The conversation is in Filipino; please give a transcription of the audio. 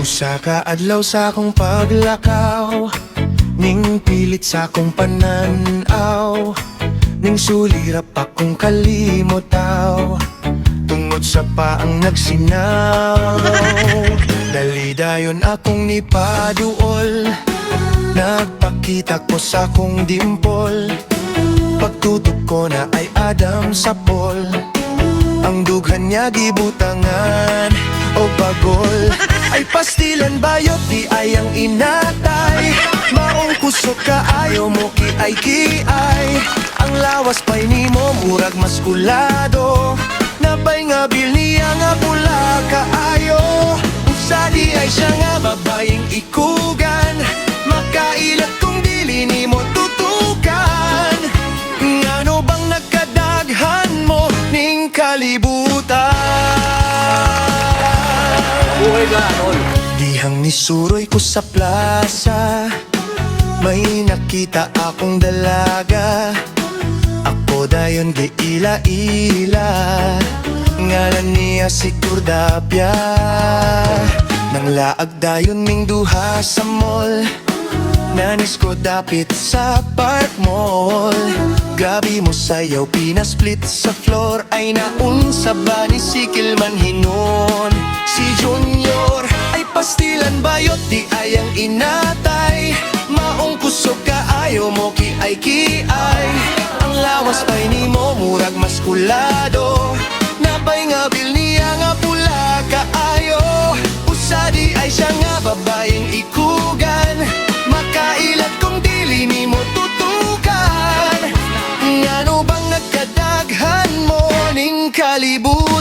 Usa ka adlaw sa akong paglakaw, ning pilit sa akong pananaw, ning sulirap akong kalimotaw, tungod sa paang nagsinaw. Dali dayon akong nipaduol, nagpakita ko sa akong dimpol, pagtutok ko na ay Adam sa Paul, ang dughan niya gibutangan o bagol. Ay pastilan bayot di ay ang inatay, maong kusog ka ayaw mo ki ay ang lawas pa'y nimo murag maskulado, nabay nga bil niya nga pula kaayo. Usa di ay siya nga babayeng ikugan, makailat kung dili nimo tutukan. Ngano bang nagkadaghan mo ning kalibutan? Buhay ka, Anol. Dihang nisuroy ko sa plaza, may nakita akong dalaga. Ako dayon giila-ila, ngalan niya si Cordapia. Nang laag dayon ming duha sa mall, nanis ko dapit sa Park Mall. Gabi mo sayaw, pinasplit sa floor, ay naunsa ba ni Sikil man hinon? Si Junior ay pastilan bayot di ay ang inatay, maong kusog ka ayaw mo ki ay ang lawas pa'y nimo murag maskulado, nabay nga bil niya nga pula kaayo. Usa di ay siya nga babayeng ikugan, makailat kung dili nimo tutukan. Ngano bang nagkadaghan mo ning kalibutan?